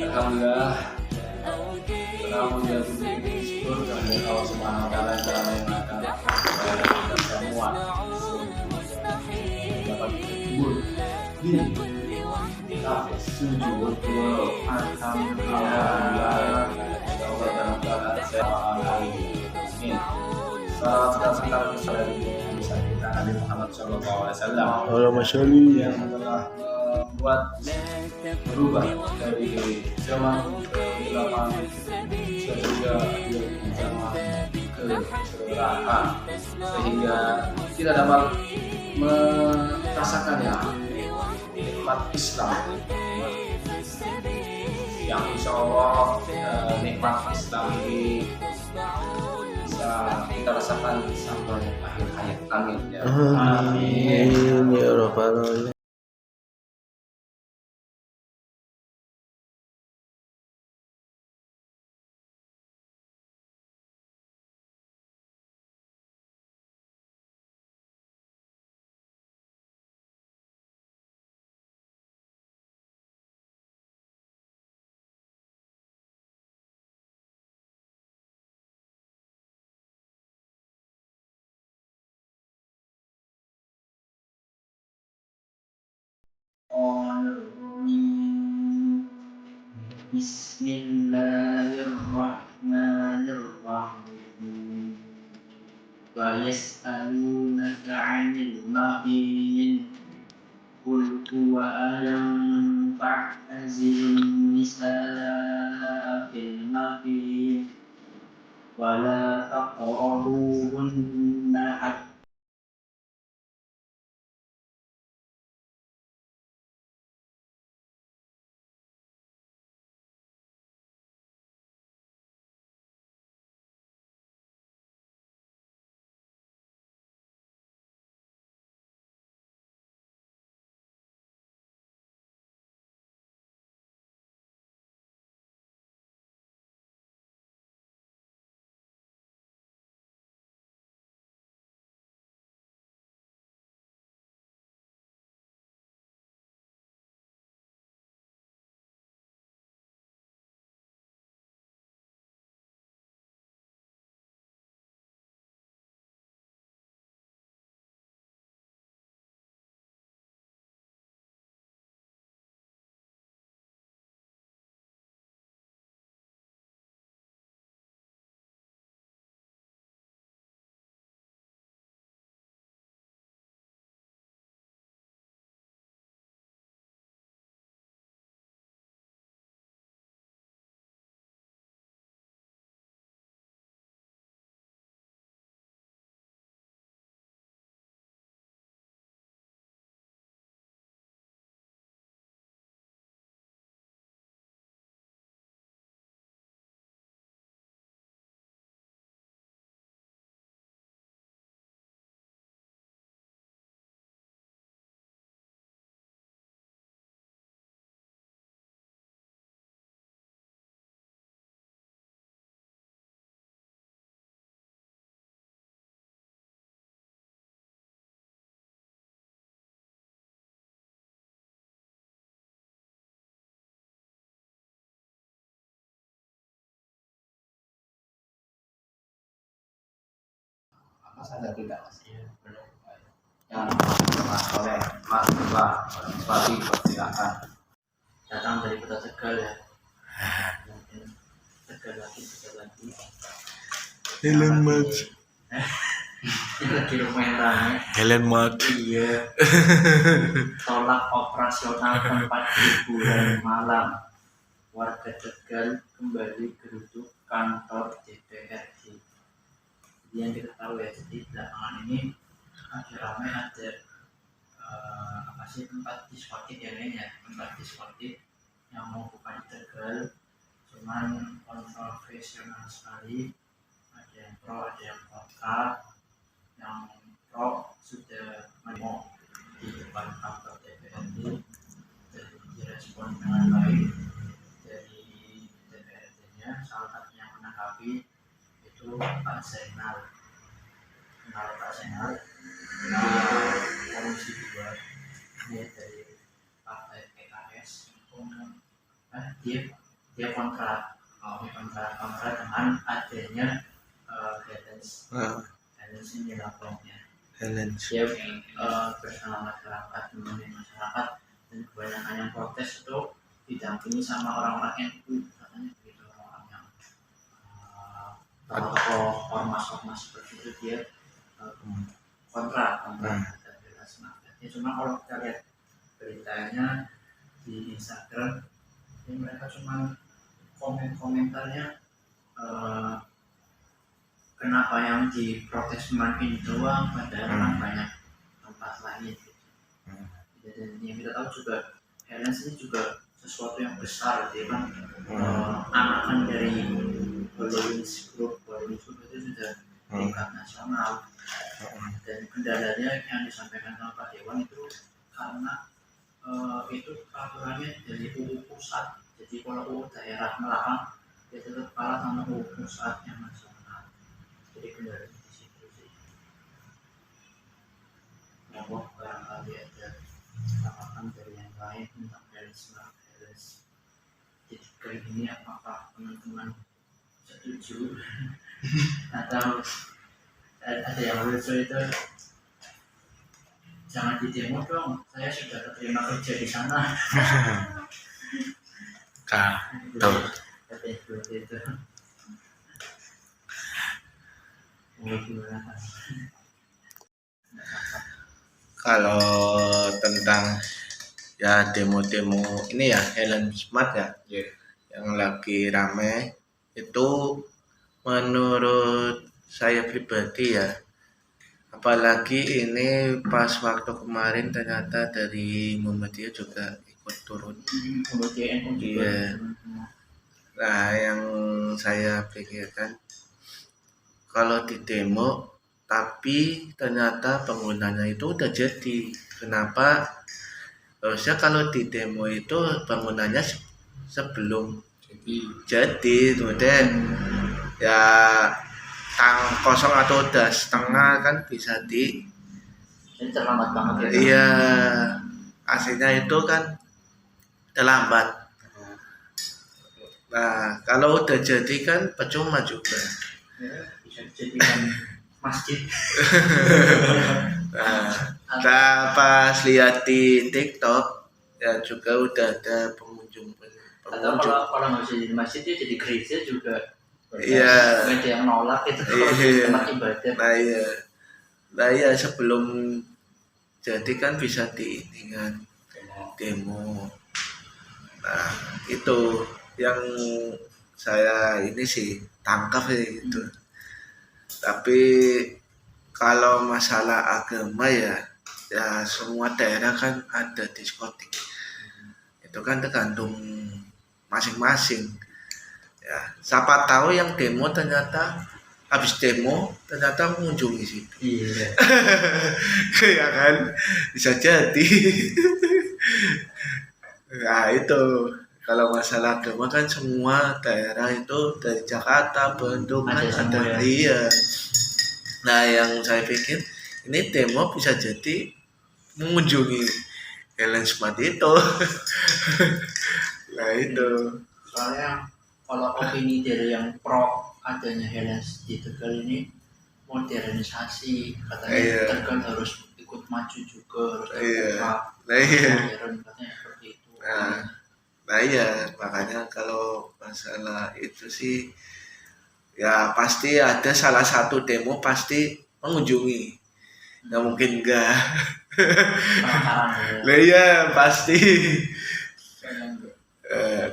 Alhamdulillah telah menjadi syukur kepada Allah Subhanahu wa taala yang telah mengenalkan kita semua dapat berkumpul di kafe Studio World. Alhamdulillah Allah dalam keadaan sehat. Amin. Salam dan salam bisa kita Nabi Muhammad SAW yang telah membuat berubah dari zaman ke zaman sehingga dia zaman kesejahteraan sehingga kita dapat merasakan ya nikmat Islam yang insya Allah nikmat Islam ini bisa kita rasakan sampai akhir hayat. Amin ya. Amin ya rabbal alamin. Bismillahirrahmanirrahim. Wa yas'alunaka 'anil mahiyyin qul huwa alam fa'tazilun nisaa fil mahiyyin wa la taqrabuhunna hatta Mas ada tidak Mas? Yang Mas oleh Mas Mbak Fati silakan. datang dari kota Tegal ya. Tegal lagi. Helen March. Lagi lumayan ramai. Helen March. Iya. Tolak operasional tempat hiburan malam. Warga Tegal kembali geruduk kantor DPRD. Yang kita tahu ya, jadi belakangan ini lagi ramai ada tempat diskotik ya, tempat diskotik yang mau buka di Tegal cuman kontroversial sekali, ada yang pro ada yang kontra. Yang pro sudah mau di depan kantor DPRD dan direspon dengan baik dari DPRD-nya. Salah satu yang menanggapi itu Pak Zainal. Pak Zainal Komisi 2 dia dari partai PKS. Dia kontra dengan adanya guidance ini lapornya. Dia bersama masyarakat, menemani masyarakat, dan kebanyakan yang protes itu didampingi sama orang-orang NU, katanya begitu, orang yang tokoh ormas seperti itu. Dia kontra terhadap Belasma. Ya, cuma kalau kita lihat beritanya di Instagram, ini mereka cuma komentarnya kenapa yang diprotes cuma ini doang, padahal kan banyak tempat lain gitu. Dan yang kita tahu juga Helens ini juga sesuatu yang besar, dia kan anakan dari Berlins Group itu sudah tingkat nasional, dan kendalanya yang disampaikan sama Pak Dewan itu karena itu peraturannya dari UU pusat. Jadi kalau UU daerah melarang, dia tetap kalah sama UU pusat yang nasional. Jadi kendalanya di situ sih. Ya, barangkali ada tanggapan dari yang lain tentang Helens. Jadi kali ini apakah teman-teman setuju atau ada yang lucu itu jangan di demo dong, saya sudah terima kerja di sana. Tuh. Seperti itu. Kalau tentang ya demo-demo ini ya Helen Smart ya, yang lagi rame itu, menurut saya pribadi ya, apalagi ini pas waktu kemarin ternyata dari Muhammadiyah juga ikut turun. Iya. Nah, yang saya pikirkan kalau di demo tapi ternyata penggunanya itu udah jadi, kenapa harusnya kalau di demo itu bangunannya sebelum jadi kemudian ya tang kosong atau udah setengah kan bisa Ini terlambat banget ya. Iya, aslinya itu kan terlambat. Nah, kalau udah jadi kan percuma juga. Ya, bisa dijadikan masjid. Nah, pas lihat di TikTok ya juga udah ada pengunjung. Atau kalau nggak bisa jadi masjid, dia jadi gereja juga. Iya. Ada yang nolak itu kalau tempat ibadah. Nah iya sebelum jadi kan bisa diingat demo. Nah itu yang saya ini sih tangkap itu. Tapi kalau masalah agama ya semua daerah kan ada diskotik. Itu kan tergantung masing-masing. Ya, siapa tahu yang demo ternyata habis demo ternyata mengunjungi situ. Iya. Ya kan, bisa jadi. Nah itu kalau masalah agama kan semua daerah itu dari Jakarta, Bandung kan ada. Iya. Nah yang saya pikir ini demo bisa jadi mengunjungi Helen Smart itu. Nah itu. Soalnya kalau opini dari yang pro adanya Helens di Tegal ini modernisasi, katanya Tegal harus ikut maju juga, harus terbuka. Modern katanya seperti itu. Nah iya, makanya kalau masalah itu sih ya pasti ada salah satu demo pasti mengunjungi, nggak mungkin enggak. Nah iya pasti.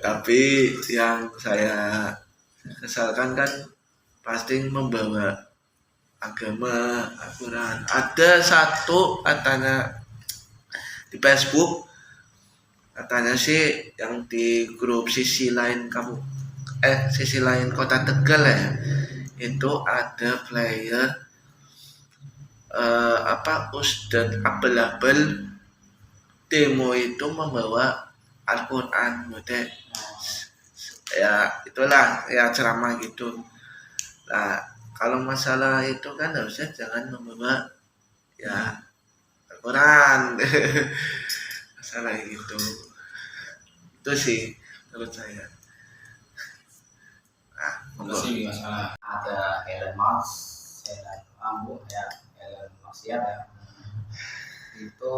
Tapi yang saya kesalkan kan pasti membawa agama, Al-Quran. Ada satu katanya di Facebook, katanya sih yang di grup sisi lain sisi lain kota Tegal ya, itu ada player Ustadz Abel-Abel demo itu membawa Al-Quran gitu ya, itulah ya ceramah gitu. Nah kalau masalah itu kan harusnya jangan membawa ya Al-Quran masalah itu sih menurut saya. Itu sih masalah ada Elon Musk, Elon Ambu ya, Elon Musk ya, itu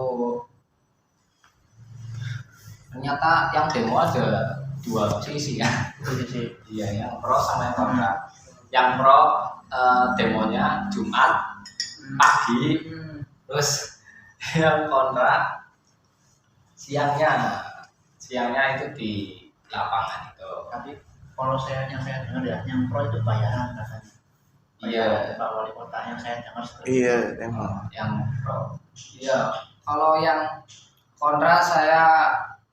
ternyata yang demo ada dua sisi ya. Iya, yang pro sama yang kontra. Yang pro demonya Jumat pagi, terus yang kontra siangnya itu di lapangan itu. Tapi kalau yang saya dengar ya, yang pro itu bayaran katanya. Iya, Pak Wali Kota yang saya dengar Iya emang. yang pro. Iya, kalau yang kontra saya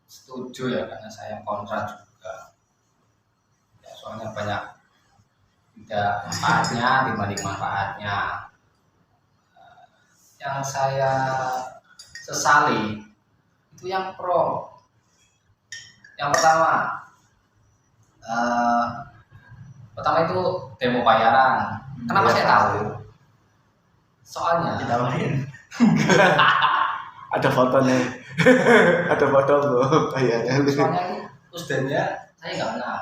setuju ya, karena saya kontra juga. Ya, soalnya banyak tidak manfaatnya dibanding manfaatnya. Yang saya sesali itu yang pro. Yang pertama itu demo bayaran. Kenapa saya tahu? Soalnya ditawarin. Ada fotonya. Ada foto loh kayaknya. soalnya ini usdanya saya nggak kenal.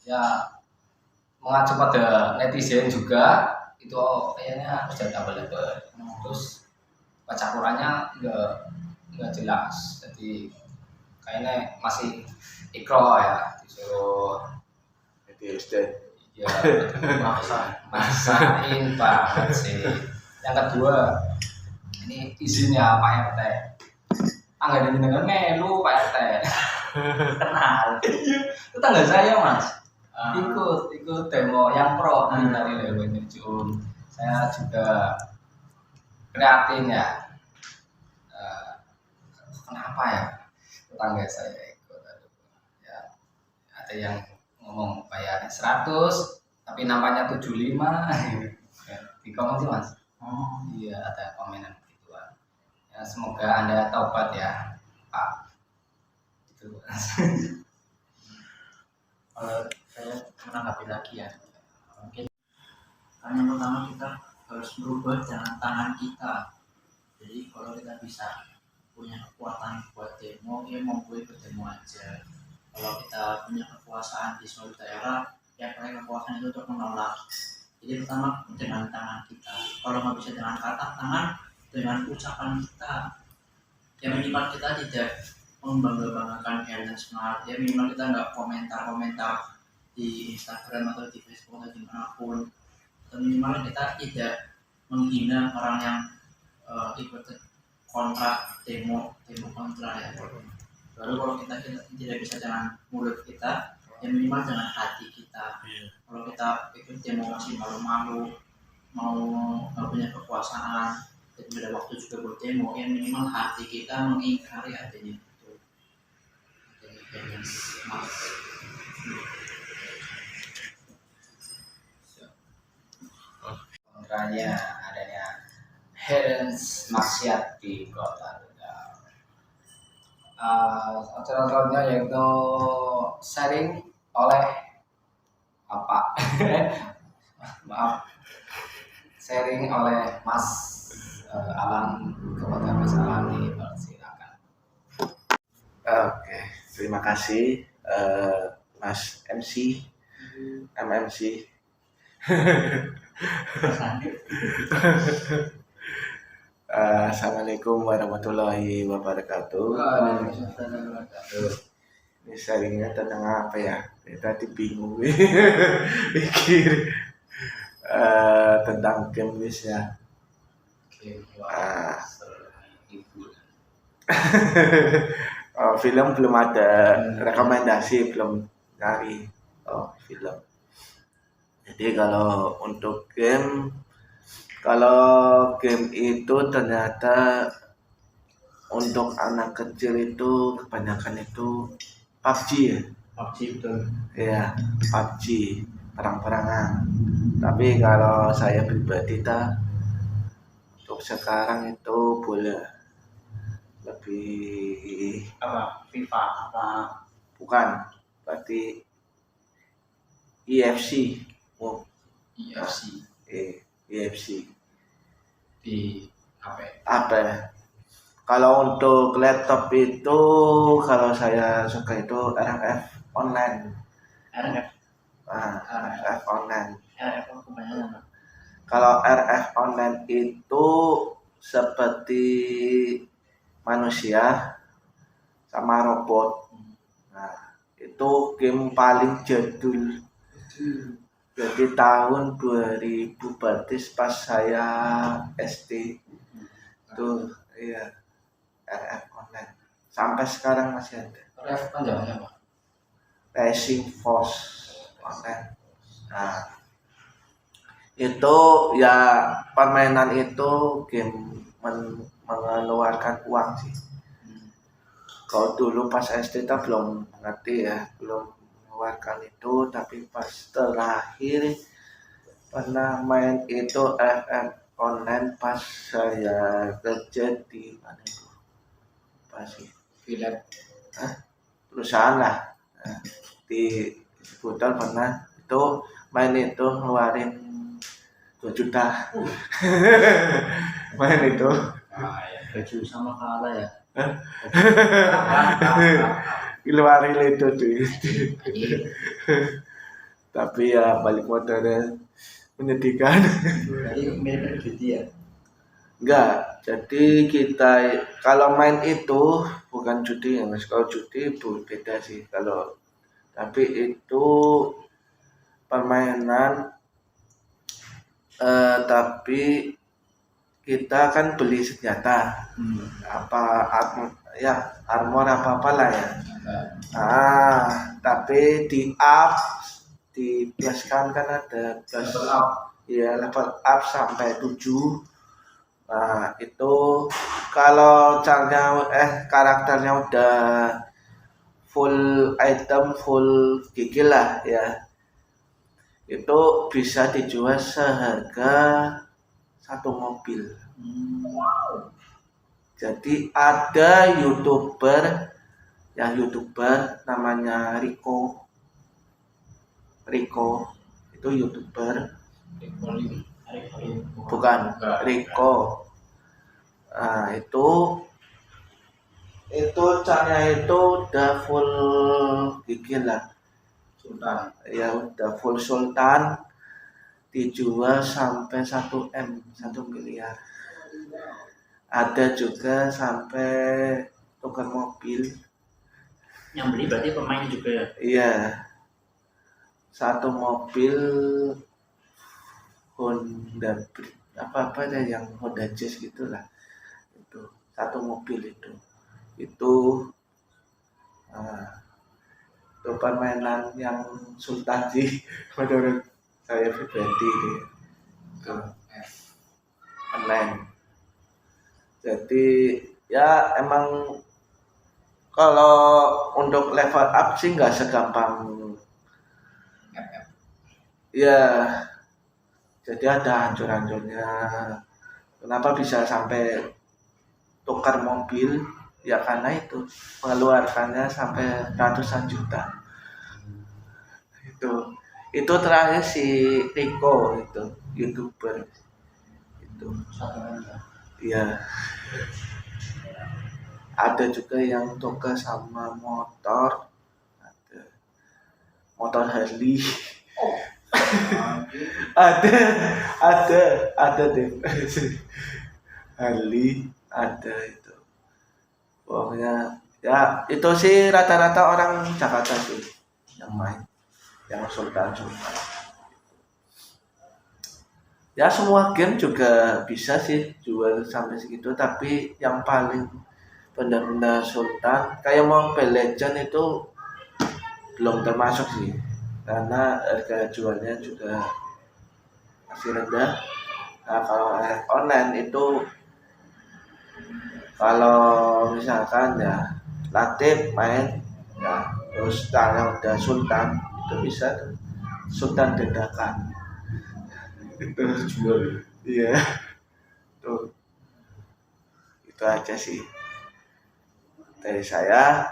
Ya mengacu pada netizen juga, itu kayaknya Ustadz Abel-Abel. Terus baca Qurannya nggak jelas, jadi kayaknya masih ikro ya, disuruh Jadi Ustadz. ya maksain banget sih. Yang kedua, ini izinnya Pak RT, tangga ini dengan melu Pak RT kenal itu tangga saya Mas, ikut demo yang pro dari Lewen Jun. Saya juga prihatin ya, kenapa ya tetangga saya ikut. Ya, ada yang ngomong bayarnya 100 tapi nampaknya 75 di komen sih Mas. Iya, ada komenan begituan. Ya, semoga Anda taubat ya Pak. Itu Kalau saya menanggapi lagi ya, mungkin karena yang pertama kita harus berubah dengan tangan kita. Jadi kalau kita bisa punya kekuatan buat demo, ya mau berdemo aja. Kalau kita punya kekuasaan di suatu daerah, ya pakai kekuasaan itu untuk menolak. Jadi pertama dengan tangan kita. Kalau nggak bisa dengan kata tangan, dengan ucapan kita. Ya minimal kita tidak membangga-banggakan Elon Smart. Ya minimal kita nggak komentar-komentar di Instagram atau di Facebook atau dimanapun. Atau minimal kita tidak menghina orang yang ikut kontra demo kontra ya. Lalu kalau kita tidak bisa dengan mulut kita, ya minimal dengan hati kita. Kalau kita ikut demo masih malu-malu, mau nggak punya kekuasaan, dan beda waktu juga buat demo, ya minimal hati kita mengingkari adanya itu. kontranya adanya Helens maksiat di kota Tegal. Contohnya yaitu sharing oleh maaf, sharing oleh Mas Alam, kepada Mas Alam dipersilakan. Oke, terima kasih Mas MC, MMC. Assalamualaikum warahmatullahi wabarakatuh. Ini sharingnya tentang apa ya? Tadi bingung pikir tentang game ya. Film belum ada rekomendasi, belum cari film. Jadi kalau untuk game itu ternyata untuk anak kecil itu kebanyakan itu PUBG ya. PUBG betul. ya PUBG perang-perangan. Tapi kalau saya pribadi untuk sekarang itu bola lebih Apa FIFA apa bukan berarti EFC. Oh, IFC EFC di HP. apa ya? Kalau untuk laptop itu kalau saya suka itu RF online. RF RF online. RF apa kebanyakan apa? Kalau RF online itu seperti manusia sama robot. Nah, itu game paling jadul. Jadi tahun 2000 berarti pas saya SD. Itu iya RF online. Sampai sekarang masih ada. Ref panjangnya apa? Racing Force online. Nah, itu ya permainan itu game mengeluarkan uang sih. Kalau dulu pas SD kita belum ngerti ya, belum mengeluarkan itu, tapi pas terakhir pernah main itu FF online pas saya kerja di mana itu? Pas Philip. perusahaan lah. Nah, di Buton pernah itu main itu ngeluarin 2 juta. Main itu. Baju sama kalah ya. Ngeluarin itu duit. Tapi ya balik modalnya menyedihkan. Jadi mirip gitu ya. Enggak, jadi kita kalau main itu bukan judi ya mas. Kalau judi itu beda sih. Kalau tapi itu permainan tapi kita kan beli senjata armor apa lah ya. Tapi di up di plus kan ada plus Level up. ya level up sampai 7. Nah itu kalau karakternya udah full item, full gigi lah ya, itu bisa dijual seharga 1 mobil. Jadi ada youtuber namanya Rico itu youtuber bukan Rico. Nah itu caranya itu udah full gigi lah Sultan. ya, udah full sultan, dijual sampai 1 miliar. Ada juga sampai tukar mobil. Yang beli berarti pemain juga ya. Iya, 1 mobil Honda apa ada yang Honda Jazz gitulah. Itu 1 mobil itu permainan yang sultan sih menurut saya pribadi deh. Online. Jadi ya emang kalau untuk level up sih nggak segampang ya. Jadi ada hancur-hancurnya. Kenapa bisa sampai tukar mobil? Ya karena itu mengeluarkannya sampai ratusan juta. Itu terakhir si Rico itu youtuber itu. Iya. Ada juga yang tukar sama motor. Ada motor Harley. ada deh. Harley ada itu. Pokoknya ya itu sih rata-rata orang Jakarta sih yang main, yang sultan. Ya semua game juga bisa sih jual sampai segitu, tapi yang paling benar-benar sultan kayak Mobile Legends itu belum termasuk sih, karena harga jualnya juga masih rendah. Nah kalau online itu kalau misalkan ya Latif main ya Terus kalau udah sultan itu bisa tuh, sultan dadakan. Itu Jual. iya. Tuh itu aja sih dari saya.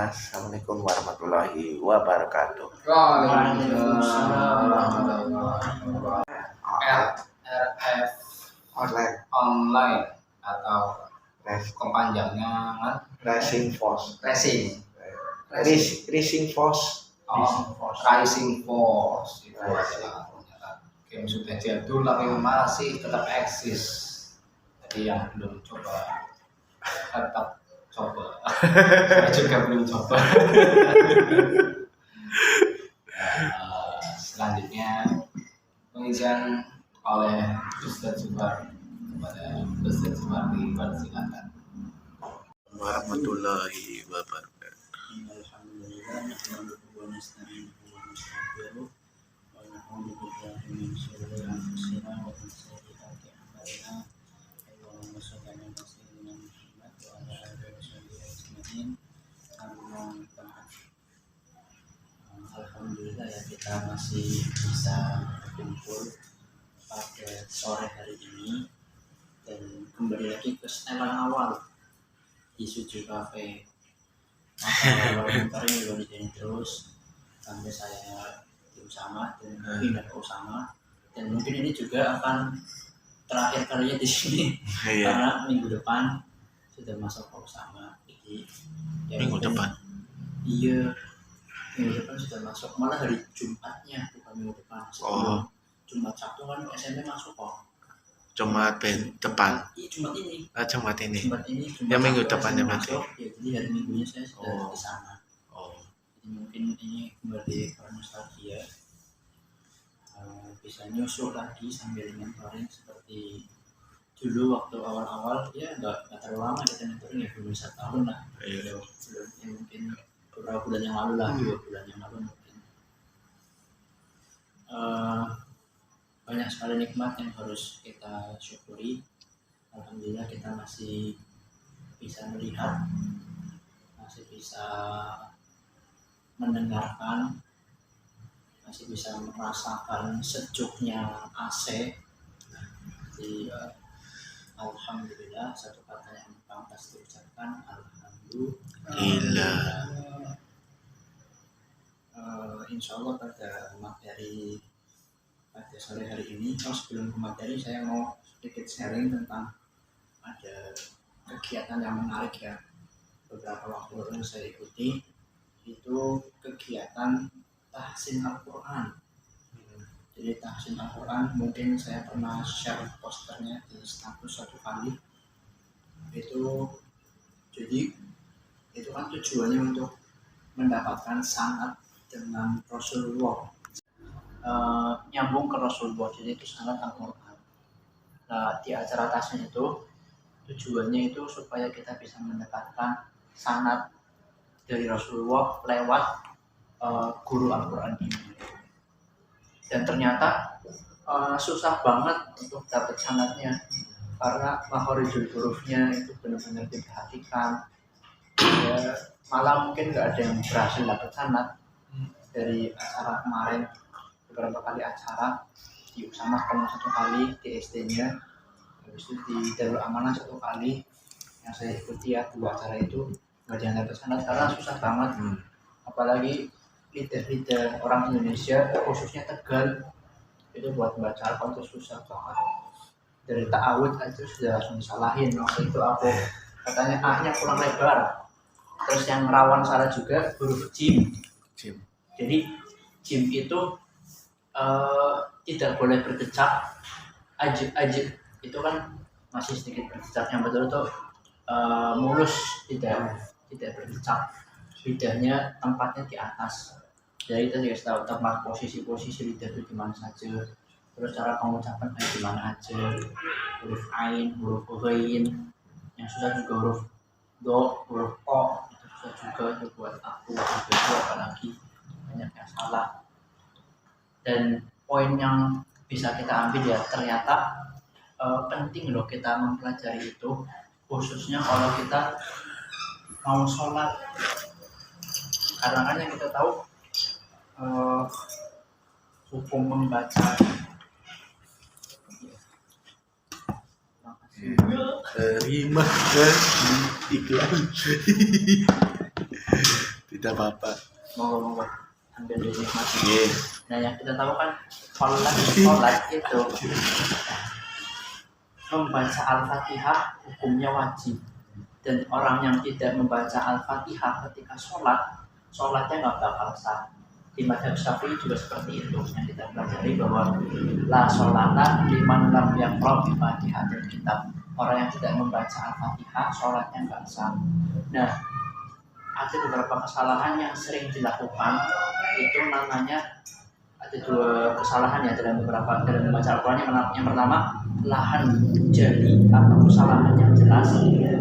Assalamualaikum warahmatullahi wabarakatuh. Waalaikumsalam warahmatullahi wabarakatuh. RF online atau kepanjangnya kan Racing Force. racing. Racing Force. Rising Force itu adalah game sudah jadul tapi masih tetap eksis. Jadi yang belum coba tetap coba. Saya juga belum coba. Selanjutnya pengisian oleh Ustadz Zubar kepada Ustadz Zubar dipersilakan. Warahmatullahi wabarakatuh. Alhamdulillah nahmaduhu wa nasta'inuhu wa nastaghfiruh wa na'udzu billahi min shururi anfusina wa min sayyiati a'malina. Allahumma shalli ala sayyidina Muhammad wa ala alihi wa sahbihi ajma'in. Amma ba'd. Alhamdulillah ya kita masih bisa berkumpul pada sore hari ini dan kembali lagi ke setelan awal di Suju Cafe. Komentar ini belum dijadiin terus sampai saya di Usama dan pindah ke Usama, dan mungkin ini juga akan terakhir kalinya di sini karena minggu depan sudah masuk ke Usama. Jadi ya Minggu depan. Iya, minggu depan sudah masuk, malah hari Jumatnya bukan minggu depan. Sebelum Jumat Sabtu kan SMP masuk kok. Jumat depan. Iya, Jumat ini. Jumat ini. Jumat Ya, minggu Sabtu depannya SMP berarti. masuk. Ya, jadi hari Minggunya saya sudah di sana. Jadi mungkin ini kembali ke nostalgia. Bisa nyusul lagi sambil mentoring seperti dulu waktu awal-awal, ya nggak terlalu lama kita mentoring, ya belum 1 tahun lah. Iya. Belum, ya mungkin beberapa bulan yang lalu lah, 2 bulan yang lalu mungkin. Banyak sekali nikmat yang harus kita syukuri. Alhamdulillah kita masih bisa melihat, masih bisa mendengarkan, masih bisa merasakan sejuknya AC. Jadi alhamdulillah, satu kata yang pantas diucapkan, alhamdulillah. Insya Allah pada materi pada sore hari ini, sebelum ke materi saya mau sedikit sharing tentang ada kegiatan yang menarik ya, beberapa waktu lalu saya ikuti. Itu kegiatan tahsin Al-Quran. Jadi tahsin Al-Quran, mungkin saya pernah share posternya di status satu kali. Jadi itu kan tujuannya untuk mendapatkan sanad dengan Rasulullah, nyambung ke Rasulullah, jadi itu sanad Al-Quran. Nah, di acara tahsin itu tujuannya itu supaya kita bisa mendapatkan sanad dari Rasulullah lewat guru Al-Quran ini. Dan ternyata susah banget untuk dapat sanadnya karena makhorijul hurufnya itu benar-benar diperhatikan. Ya, malah mungkin nggak ada yang berhasil dapat sanad dari acara kemarin. Beberapa kali acara di Usama ketemu 1 kali, di SD-nya, habis itu di Darul Amanah 1 kali yang saya ikuti ya. 2 acara itu nggak ada yang dapat sanad karena susah banget. Apalagi lidah orang Indonesia, khususnya Tegal, itu buat baca Al-Quran itu susah banget. Dari ta'awud aja sudah langsung disalahin. Waktu itu aku katanya A-nya kurang lebar. Terus yang rawan salah juga huruf jim. Jadi jim itu tidak boleh bergecak. Ajib itu kan masih sedikit bergecak. Yang betul itu mulus, tidak bergecak. Lidahnya tempatnya di atas. Jadi kita dikasih tahu tempat posisi lidah itu di mana saja. Terus cara pengucapan di mana aja. Huruf ain, huruf ghain. Yang susah juga huruf do, huruf o. Itu susah juga itu buat aku. Itu apalagi banyak yang salah. Dan poin yang bisa kita ambil ya, ternyata penting loh kita mempelajari itu, khususnya kalau kita mau sholat. Karena kan yang kita tahu hukum membaca Terima kasih iklan. Tidak apa-apa. monggo ambil dinikmati. Iya. Nah yang kita tahu kan sholat itu membaca Al-Fatihah hukumnya wajib, dan orang yang tidak membaca Al-Fatihah ketika sholatnya nggak bakal sah. Di mazhab Syafi'i juga seperti itu yang kita pelajari, bahwa la sholata liman lam yaqra bi Fatihatil kitab. Orang yang tidak membaca Al-Fatihah sholatnya nggak sah. Nah, ada beberapa kesalahan yang sering dilakukan, itu namanya ada dua kesalahan ya dalam membaca Al-Quran. Yang pertama lahan jali atau kesalahan yang jelas,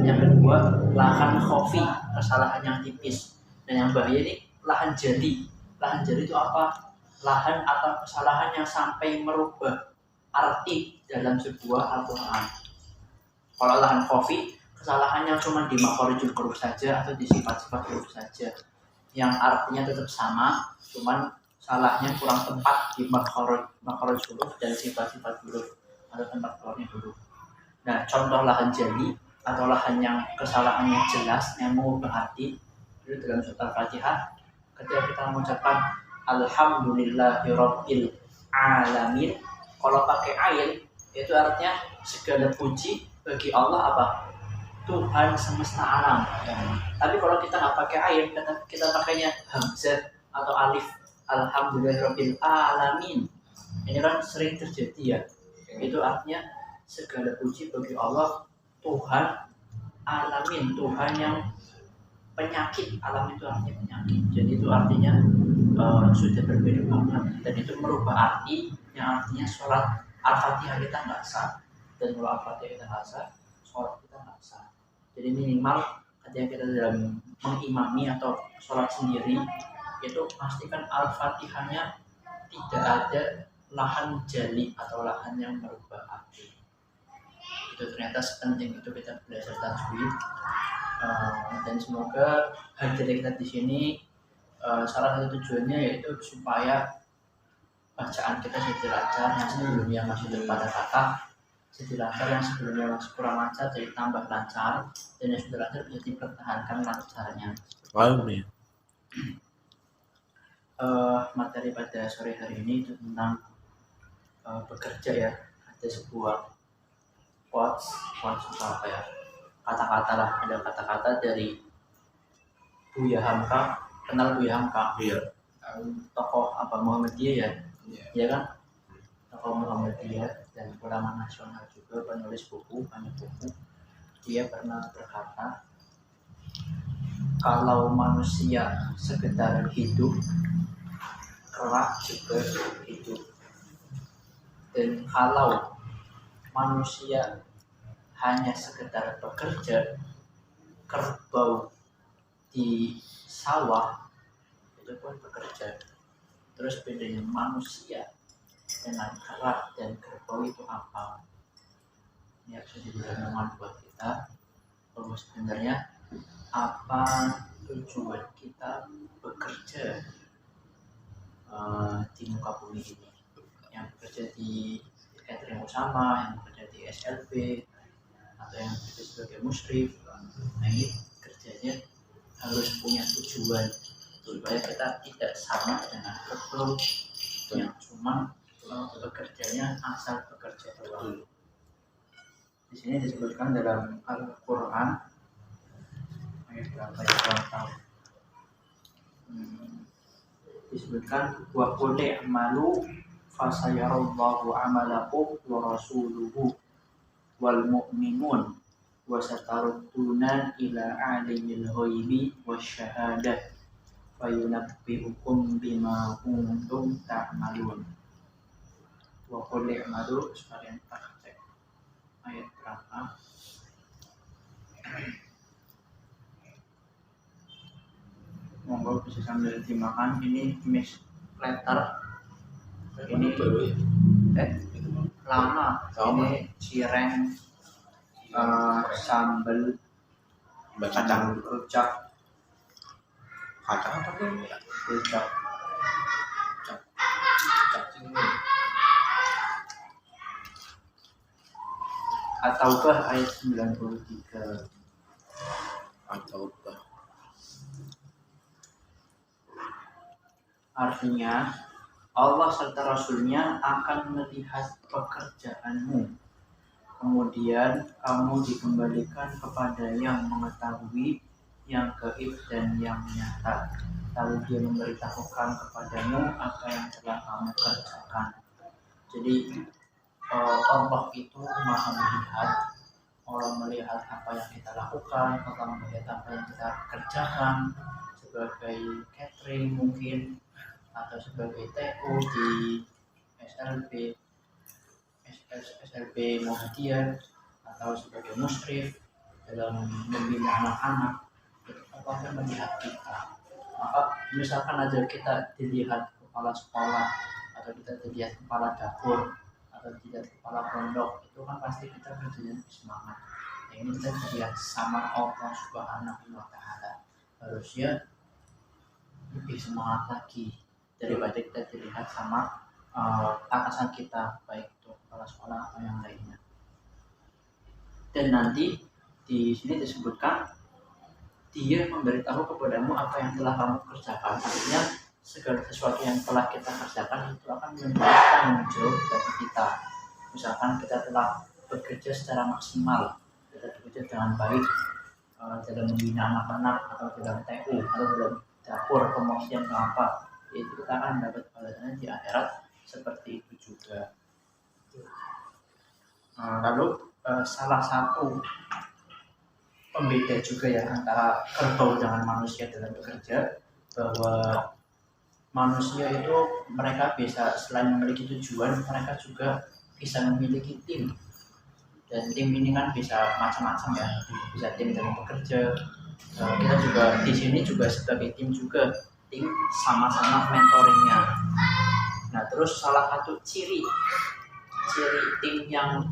yang kedua lahan khofi, kesalahan yang tipis, dan yang bahaya ini lahan jali. Lahan jali itu apa? Lahan atau kesalahan yang sampai merubah arti dalam sebuah Al-Quran. Kalau lahan khofi, kesalahannya cuma di makhorijul huruf saja atau di sifat-sifat huruf saja, yang artinya tetap sama, cuman salahnya kurang tepat di makhraj huruf dan sifat-sifat huruf atau tempat keluarnya huruf. Nah, contoh lahan jali atau lahan yang kesalahannya jelas yang mengubah arti itu dalam surat Al-Fatihah, ketika kita mengucapkan Alhamdulillahirabbil alamin, kalau pakai ain itu artinya segala puji bagi Allah apa? Tuhan semesta alam. Tapi kalau kita nggak pakai ain, kita pakainya hamzah atau alif, Alhamdulillahirabbil alamin, ini kan sering terjadi ya. Itu artinya segala puji bagi Allah Tuhan alamin, Tuhan yang penyakit. Alam itu artinya penyakit, jadi itu artinya sudah berbeda banget, dan itu merubah arti yang artinya sholat Al-Fatihah kita nggak sah. Dan kalau Al-Fatihah kita nggak sah, sholat kita nggak sah. Jadi minimal ketika kita dalam mengimami atau sholat sendiri, itu pastikan Al-Fatihahnya tidak ada lahan jali atau lahan yang merubah arti. Itu ternyata sepenting itu kita belajar tajwid. Dan semoga hadir kita di sini salah satu tujuannya yaitu supaya bacaan kita jadi lancar, yang sebelumnya masih berkata-kata jadi lancar, yang sebelumnya masih kurang lancar jadi tambah lancar, dan yang sudah lancar bisa dipertahankan lancarnya. Amin. Materi pada sore hari ini itu tentang bekerja ya. Ada sebuah quotes apa ya, kata-kata lah, ada kata-kata dari Buya Hamka. Kenal Buya Hamka? Iya. Tokoh apa Muhammadiyah ya? Iya. Iya kan? Tokoh Muhammadiyah dan ulama nasional juga, penulis buku, banyak buku. Dia pernah berkata, kalau manusia sekedar hidup, kelak juga hidup. Dan kalau manusia hanya sekedar bekerja, kerbau di sawah itu pun bekerja. Terus bedanya manusia dengan kera dan kerbau itu apa? Ini harus jadi renungan buat kita, bahwa sebenarnya apa tujuan kita bekerja di muka bumi ini. Yang bekerja di catering Usama, yang bekerja di SLB, atau yang bekerja sebagai musyrif, nah ini kerjanya harus punya tujuan supaya kita tidak sama dengan kerbau yang cuma bekerjanya asal bekerja doang. Di sini disebutkan dalam Al-Quran ayat berapa ya, kurang tahu. Disebutkan wa qul i'malu fasayarallahu amalakum wa rasuluhu wal mu'minun wa satarudduna ila alimil ghaibi wasyahadah fayunabbi'ukum bima kuntum ta'malun. Wa qul i'malu, sekalian tak cek ayat berapa. Monggo bisa sambil dimakan. Ini miss platter. Ini lama. Ini cireng, sambal, Kacang. rujak, Kata apa tuh? Ucap. cacing At-Taubah ayat 93. Atau apa? Artinya Allah serta Rasulnya akan melihat pekerjaanmu. Kemudian kamu dikembalikan kepada yang mengetahui yang gaib dan yang nyata. Lalu dia memberitahukan kepadamu apa yang telah kamu kerjakan. Jadi Allah itu maha melihat. Allah melihat apa yang kita lakukan, Allah melihat apa yang kita kerjakan sebagai catering mungkin, atau sebagai TO di SLB Muhammadiyah, atau sebagai musyrif dalam membina anak-anak. Itu Allah yang melihat kita. Maka misalkan aja kita dilihat kepala sekolah, atau kita dilihat kepala dapur, atau dilihat kepala pondok, itu kan pasti kita kerjanya lebih semangat. Yang ini kita dilihat sama Allah Subhanahu wa Ta'ala, harusnya lebih semangat lagi daripada kita dilihat sama atasan kita, baik itu kepala sekolah atau yang lainnya. Dan nanti di sini disebutkan dia memberitahu kepadamu apa yang telah kamu kerjakan. Artinya segala sesuatu yang telah kita kerjakan itu akan menjadi tanggung jawab bagi kita. Misalkan kita telah bekerja secara maksimal, kita bekerja dengan baik dalam membina anak-anak, atau dalam TU, atau dalam dapur pemosian apa, itu kita akan mendapat balasannya di akhirat seperti itu juga. Lalu salah satu pembeda juga ya antara kerbau dengan manusia dalam bekerja, bahwa manusia itu mereka bisa selain memiliki tujuan, mereka juga bisa memiliki tim. Dan tim ini kan bisa macam-macam ya, bisa tim dalam bekerja. Kita juga di sini juga sebagai tim juga, tim sama-sama mentoringnya. Nah terus salah satu ciri tim yang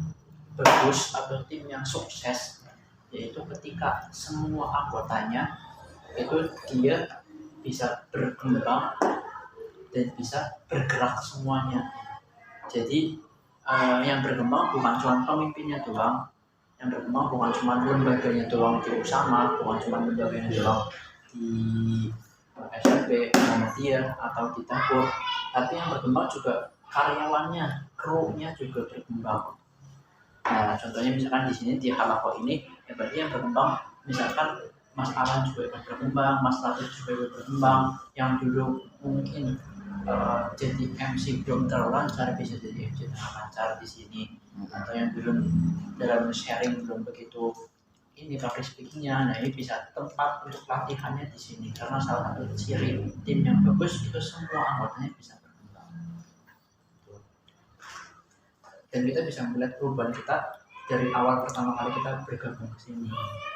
bagus atau tim yang sukses, yaitu ketika semua anggotanya itu dia bisa berkembang dan bisa bergerak semuanya. Jadi yang berkembang bukan cuma pemimpinnya doang, yang berkembang bukan cuma lembaganya doang di Usama, bukan cuma lembaganya doang di SLB, Muhammadiyah atau di dapur, tapi yang berkembang juga karyawannya, kru-nya juga berkembang. Nah, contohnya misalkan di sini di Halaqah ini, ya berarti yang berkembang, misalkan Mas Alan juga ikut berkembang, Mas Latif juga ikut berkembang, yang dulu mungkin jadi MC belum terlalu lancar bisa jadi MC dengan lancar di sini, atau yang belum dalam sharing belum begitu ini public speakingnya, nah ini bisa tempat untuk latihannya di sini, karena salah satu ciri tim yang bagus itu semua anggotanya bisa berkembang. Dan kita bisa melihat perubahan kita dari awal pertama kali kita bergabung ke sini,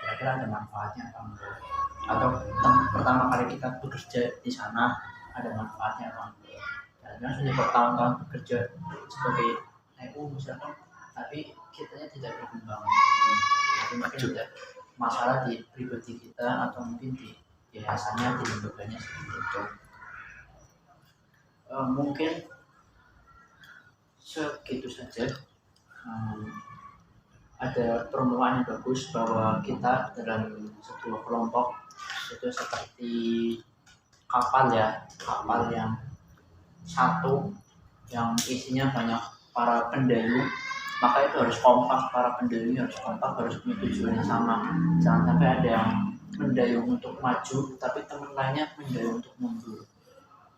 kira-kira ada manfaatnya apa enggak, atau pertama kali kita bekerja di sana ada manfaatnya apa enggak. Karena sudah bertahun-tahun bekerja sebagai TU misalkan, tapi kitanya tidak berkembang. Jadi mungkin ada masalah di pribadi kita, atau mungkin di yayasannya, di lembaganya seperti itu. Mungkin segitu saja. Ada permulaan yang bagus bahwa kita dalam sebuah kelompok itu seperti kapal ya, kapal yang satu yang isinya banyak para pendayu, maka itu harus kompak, para pendayu harus kompak, harus punya tujuan yang sama. Jangan sampai ada yang mendayung untuk maju tapi teman lainnya mendayung untuk mundur.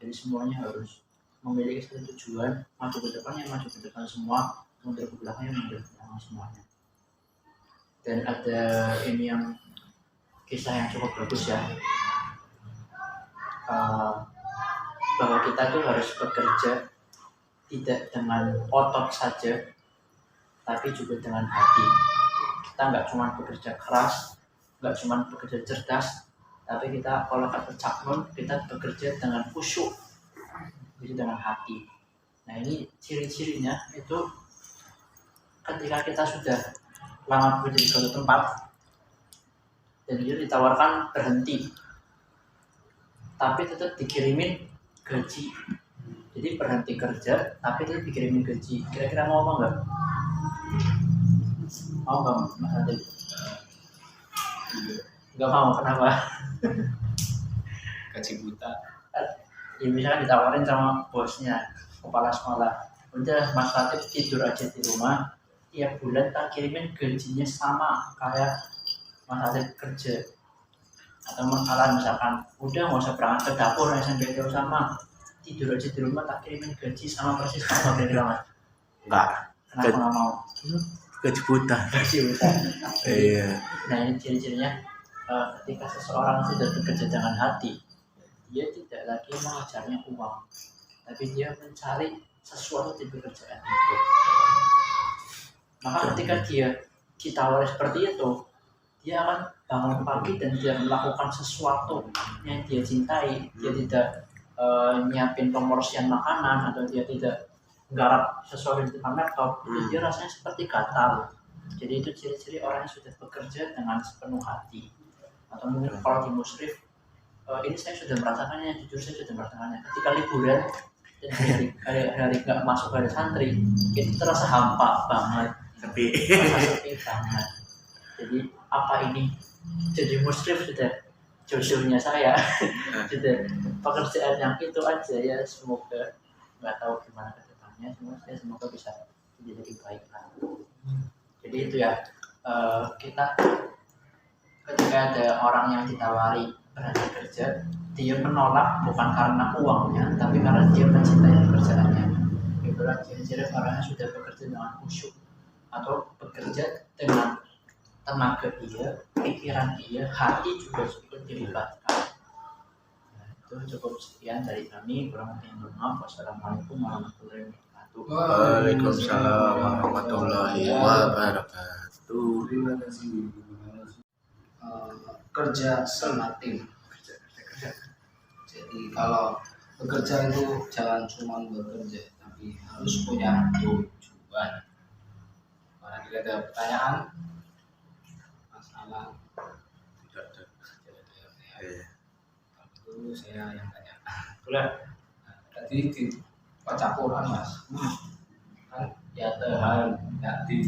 Jadi semuanya harus memiliki satu tujuan, maju ke depannya maju ke depan semua, mundur ke belakangnya mundur ke belakang semuanya. Dan ada ini yang kisah yang cukup bagus ya, bahwa kita tuh harus bekerja tidak dengan otot saja, tapi juga dengan hati. Kita nggak cuma bekerja keras, nggak cuma bekerja cerdas, tapi kita kalau kata Cakmun, kita bekerja dengan khusyuk, jadi dengan hati. Nah ini ciri-cirinya itu ketika kita sudah lama bekerja di suatu tempat dan dia ditawarkan berhenti, tapi tetap dikirimin gaji. Jadi berhenti kerja tapi tetap dikirimin gaji. Kira-kira mau apa enggak? Mau nggak Mas Adil? Nggak mau, kenapa? Gaji buta. Ya misalkan ditawarin sama bosnya, kepala sekolah, udah Mas Latif tidur aja di rumah, tiap bulan tak kirimin gajinya sama kayak Mas Latif kerja. Atau masalah misalkan udah nggak usah berangkat ke dapur SMBTO sama, tidur aja di rumah tak kirimin gaji sama persis sama dari Mas. Enggak. Kenapa nggak mau? Gaji buta. Gaji buta. Iya. Nah ini ciri-cirinya ketika seseorang sudah bekerja dengan hati, dia tidak lagi mengejarnya uang, tapi dia mencari sesuatu di pekerjaan itu. Maka ketika dia ditawari seperti itu, dia akan bangun pagi dan dia melakukan sesuatu yang dia cintai. Dia tidak nyiapin pemorsian makanan atau dia tidak garap sesuatu di depan laptop. Itu dia rasanya seperti gatal. Jadi itu ciri-ciri orang yang sudah bekerja dengan sepenuh hati. Atau mungkin kalau di musrif, ini saya sudah merasakannya, jujur saya sudah merasakannya. Ketika liburan dan hari nggak masuk hari santri, itu terasa hampa banget, terasa sepi banget. Jadi apa ini? Jadi musrif sudah jodohnya saya, sudah pekerjaan yang itu aja ya. Semoga nggak tahu gimana ke depannya, semoga bisa jadi lebih baik lah. Jadi itu ya, kita ketika ada orang yang ditawari berhenti kerja, dia menolak bukan karena uangnya, tapi karena dia mencintai pekerjaannya. Itulah ciri-ciri orang yang sudah bekerja dengan khusyuk atau bekerja dengan tenaga dia, pikiran dia, hati juga ikut dilibatkan. Nah, itu cukup sekian dari kami. Kurang lebih maaf. Wassalamualaikum warahmatullahi wabarakatuh. Waalaikumsalam warahmatullahi wabarakatuh. Terima kasih. Kerja sama tim. Jadi kalau bekerja itu jangan cuma bekerja, tapi harus punya tujuan. Kalau ada pertanyaan, masalah, Tidak ada. itu saya yang tanya. Boleh. Nah, tadi di baca Quran Mas, kan ya Tuhan, ya di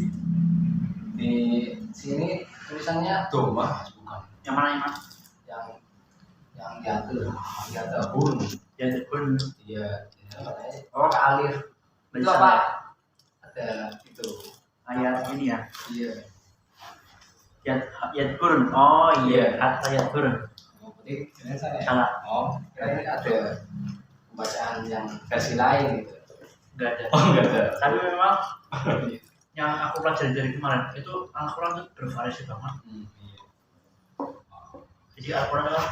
sini tulisannya domah Mas, bukan? Yang mana yang mana? yang yatahun Ya pun dia oh alif itu Bisa. apa ada itu ayat ini ya. iya Ayat kurun. Oh iya, ayat kurun. oh berarti ini saya Salah. oh kira ada pembacaan yang versi lain gitu Enggak ada. oh enggak ada Tapi memang yang aku pelajari dari kemarin itu Al-Quran itu bervariasi banget. iya. Jadi Al-Quran itu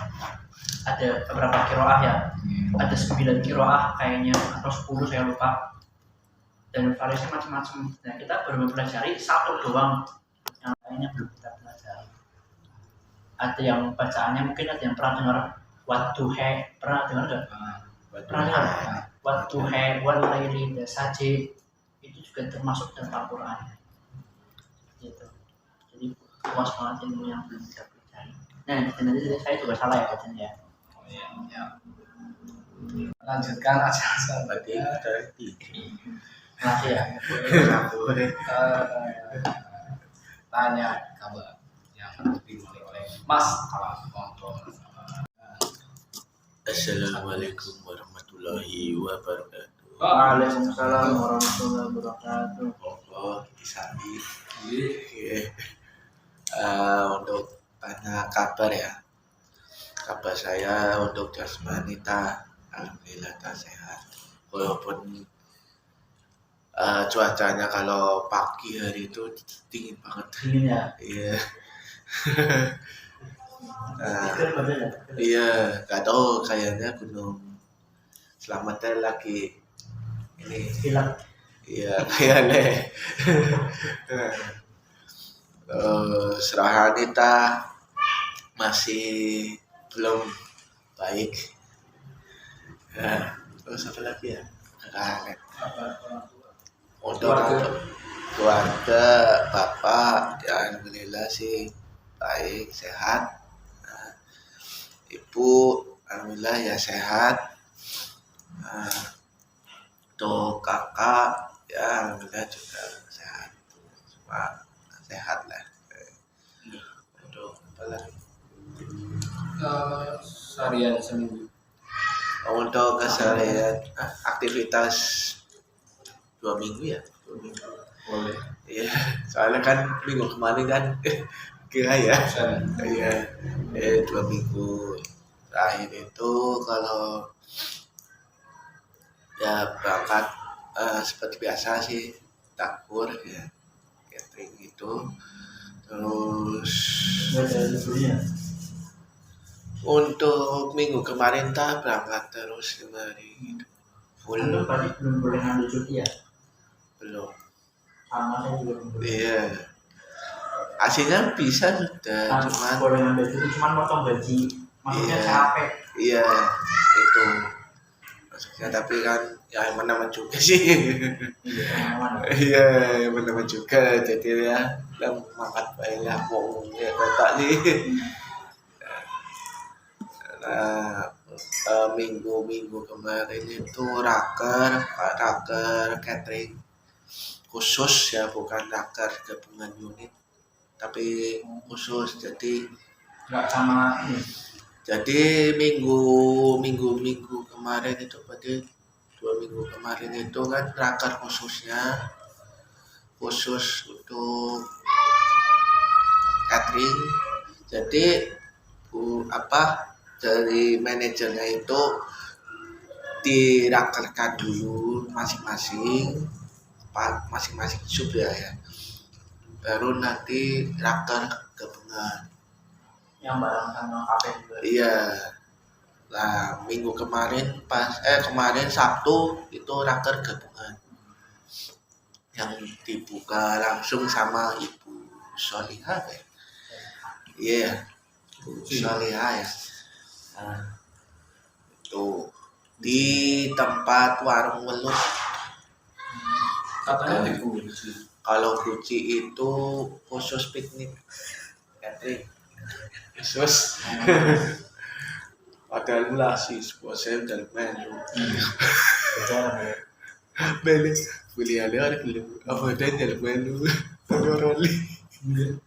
ada beberapa kiroah ya. Ada 9 kiroah kayaknya atau 10 saya lupa. Dan variasi macam-macam. Nah kita baru mempelajari satu doang, yang lainnya belum kita pelajari. Ada yang bacaannya mungkin ada yang pernah dengar Wadduha, pernah dengar nggak? Pernah dengar? Wadduha wal laili sajid, itu juga termasuk dalam Al-Quran. Gitu. Jadi luas banget ilmu yang belum kita pelajari. Nah, nanti saya juga salah ya bacanya ya. Oh iya ya lanjutkan aja Tadi dari tiga. Makasih ya. Tanya kabar yang dimulai oleh Mas kalau kontrol Assalamualaikum warahmatullahi wabarakatuh. Waalaikumsalam warahmatullahi wabarakatuh. Oh, Isami. Untuk tanya kabar ya. Kabar saya untuk jasmani alhamdulillah sehat. Walaupun cuacanya kalau pagi hari itu dingin banget. Dingin ya. Iya. Pikir bener ya. Iya, nggak tahu kayaknya Gunung Slametnya lagi ini. Hilang. Iya, kayaknya. Serahanita masih belum baik. Terus apa lagi ya? Kangen. Untuk keluarga bapak, ya alhamdulillah sih baik, sehat. Ibu alhamdulillah ya sehat. Untuk kakak ya alhamdulillah juga sehat, cuma sehat lah. Untuk apa lagi? Seharian seminggu. Untuk keseharian aktivitas 2 minggu ya, 2 minggu. Boleh. Iya, soalnya kan minggu kemarin kan kira ya. Iya, 2 minggu terakhir itu kalau ya berangkat seperti biasa sih, takur ya, catering gitu. Terus untuk minggu kemarin tak berangkat terus 5 hari gitu. Full Anda tadi belum boleh ngambil cuti ya? belum. Sama saya juga belum boleh. Iya. Aslinya bisa sudah, cuman boleh ngambil cuti, cuman potong gaji. Maksudnya Iya. capek. iya itu maksudnya, tapi kan ya emang juga sih. Iya, aman. Iya, emang juga, jadi ya udah mangkat baik lah mau ya kotak nih. Nah, minggu kemarin itu raker catering khusus ya, bukan raker gabungan unit tapi khusus. Jadi Nggak sama ini. minggu kemarin itu berarti 2 minggu kemarin itu kan raker khususnya khusus untuk catering. Jadi dari manajernya itu dirakerkan dulu masing-masing sub ya, baru nanti raker gabungan. Yang bareng sama kafe juga. Iya. Nah, minggu kemarin kemarin Sabtu itu raker gabungan yang dibuka langsung sama Ibu Solihah ya. Iya, Ibu Solihah ya. Nah, itu di tempat warung welut. Katanya dikunci. Kalau Guci itu khusus piknik, catering khusus. Padahal mula sih, bosnya udah melu. Melu, kuliah dia ada belum? Apa dan jalan melu? Roli. Melu.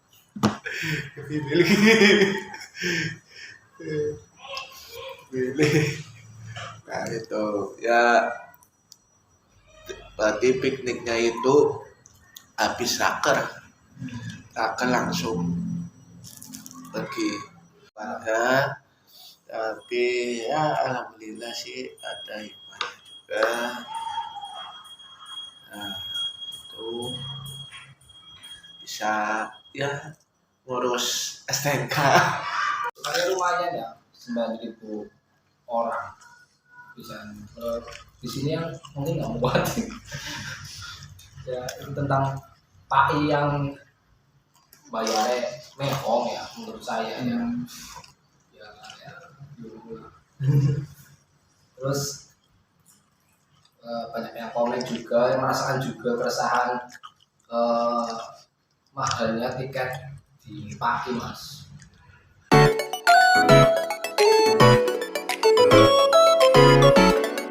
Nah itu ya, berarti pikniknya itu habis raker langsung pergi warga. Tapi ya alhamdulillah sih ada hikmahnya juga. Nah itu bisa ya ngurus STNK. Ada lumayan ya, 9.000 orang bisa. Di sini yang mungkin nggak muat. Ya itu tentang PAI yang bayarnya mehong ya menurut saya ya. Terus banyak yang komen juga, yang merasakan juga keresahan mahalnya tiket di PAI, Mas.